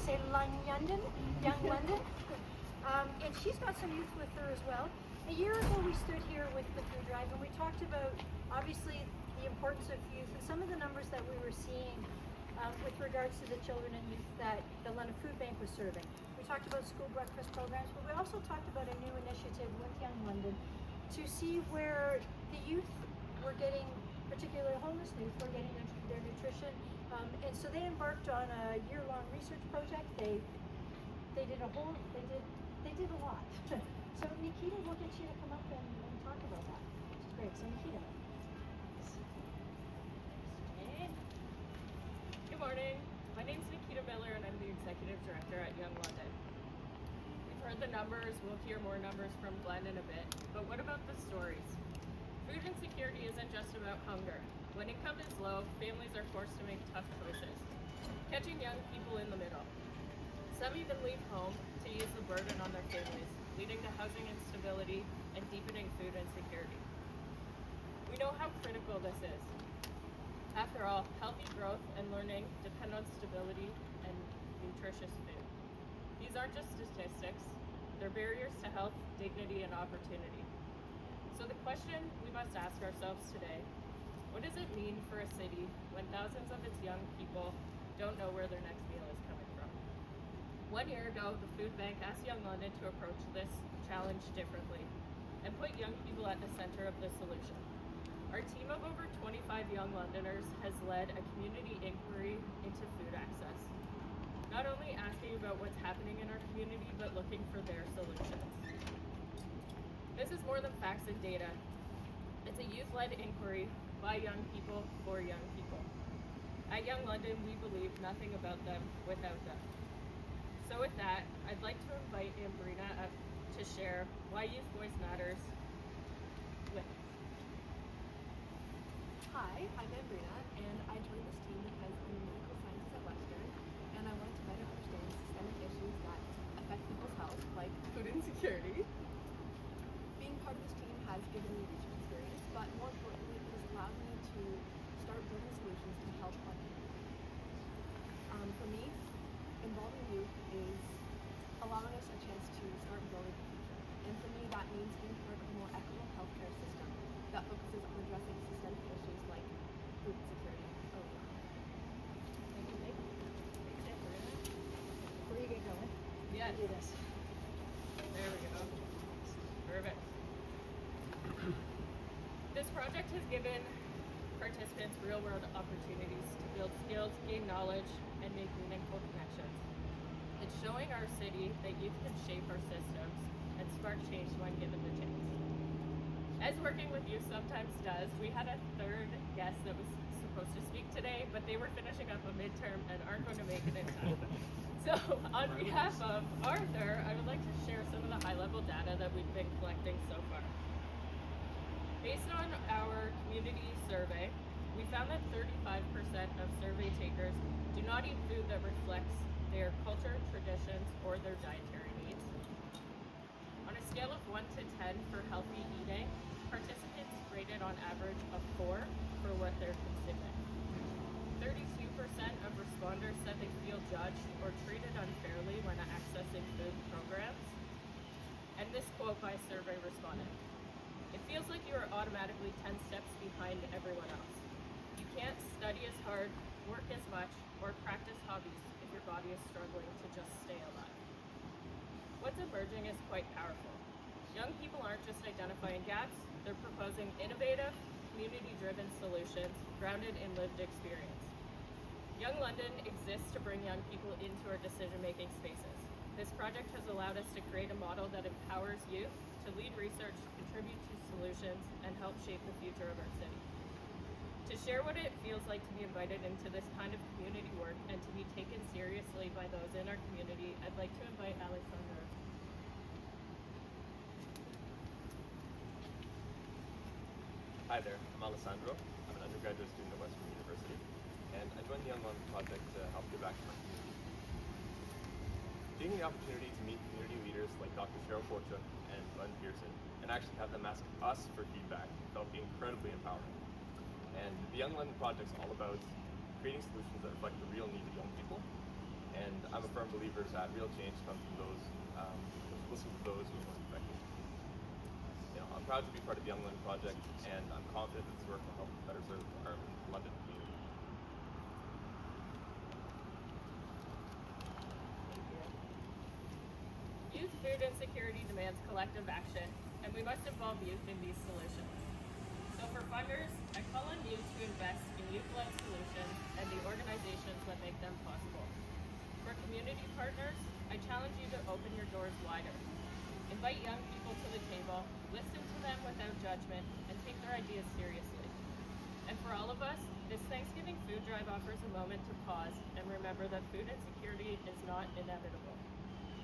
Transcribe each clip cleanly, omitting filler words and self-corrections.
say Young London. And she's got some youth with her as well. A year ago we stood here with the food drive and we talked about obviously the importance of youth and some of the numbers that we were seeing with regards to the children and youth that the London Food Bank was serving. We talked about school breakfast programs, but we also talked about a new initiative with Young London to see where the youth were getting, particularly homeless youth, were getting their nutrition. And so they embarked on a year-long research project. They did a lot. So Nikita, we'll get you to come up and talk about that, which is great. So Nikita. Good morning. My name is Nikita Miller and I'm the Executive Director at Young London. We've heard the numbers, we'll hear more numbers from Glenn in a bit, but what about the stories? Food insecurity isn't just about hunger. When income is low, families are forced to make tough choices, catching young people in the middle. Some even leave home to ease the burden on their families, leading to housing instability and deepening food insecurity. We know how critical this is. After all, healthy growth and learning depend on stability and nutritious food. These aren't just statistics, they're barriers to health, dignity, and opportunity. So the question we must ask ourselves today, what does it mean for a city when thousands of its young people don't know where their next meal is coming from? 1 year ago, the Food Bank asked Young London to approach this challenge differently and put young people at the center of the solution. Our team of over 25 Young Londoners has led a community inquiry into food access, not only asking about what's happening in our community, but looking for their solutions. This is more than facts and data. It's a youth-led inquiry by young people for young people. At Young London, we believe nothing about them without them. So with that, I'd like to invite Ambrina up to share why Youth Voice Matters with us. Hi, I'm Ambrina, and I joined this team because I'm a medical scientist at Western, and I want to better understand systemic issues that affect people's health, like food insecurity. Being part of this team has given me research experience, but more importantly, it has allowed me to start building solutions to help our community. For me, involving youth is allowing us a chance to start building the future. And for me, that means being part of a more equitable healthcare system that focuses on addressing systemic issues like food insecurity early on. Thank you, Nick. Thanks, Ambrina. Before you get going, Yes. do this. There we go. Perfect. This project has given participants real-world opportunities to build skills, gain knowledge, and make meaningful connections. It's showing our city that youth can shape our systems and spark change when given the chance. As working with youth sometimes does, we had a third guest that was supposed to speak today, but they were finishing up a midterm and aren't going to make it in time. So on behalf of Arthur, I would like to share some of the high-level data that we've been collecting so far. Based on our community survey, we found that 35% of survey takers do not eat food that reflects their culture, traditions, or their dietary needs. On a scale of 1 to 10 for healthy eating, participants rated on average a 4 for what they're consuming. 32% of responders said they feel judged or treated unfairly when accessing food programs. And this quote by a survey respondent: "It feels like you are automatically 10 steps behind everyone else. You can't study as hard, work as much, or practice hobbies if your body is struggling to just stay alive." What's emerging is quite powerful. Young people aren't just identifying gaps, they're proposing innovative, community-driven solutions grounded in lived experience. Young London exists to bring young people into our decision-making spaces. This project has allowed us to create a model that empowers youth to lead research, contribute to solutions, and help shape the future of our city. To share what it feels like to be invited into this kind of community work and to be taken seriously by those in our community, I'd like to invite Alessandra. Hi there, I'm Alessandro. I'm an undergraduate student at Western University, and I joined the Young London Project to help give back to my community. Getting the opportunity to meet community leaders like Dr. Cheryl Fortune and Glenn Pearson, and actually have them ask us for feedback, felt incredibly empowering. And the Young London Project is all about creating solutions that reflect the real needs of young people, and I'm a firm firm believers that real change comes from those listen to those who are most affected. I'm proud to be part of the Young London Project, and I'm confident that this work will help better serve our London community. Youth food insecurity demands collective action, and we must involve youth in these solutions. So for funders, I call on you to invest in youth-led solutions and the organizations that make them possible. For community partners, I challenge you to open your doors wider. Invite young people to the table, listen to them without judgment, and take their ideas seriously. And for all of us, this Thanksgiving food drive offers a moment to pause and remember that food insecurity is not inevitable.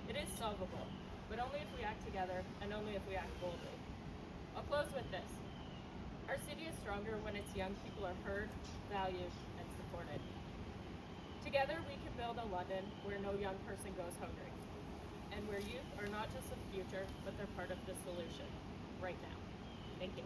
It is solvable, but only if we act together and only if we act boldly. I'll close with this. Our city is stronger when its young people are heard, valued, and supported. Together we can build a London where no young person goes hungry, and where youth are not just the future, but they're part of the solution right now. Thank you.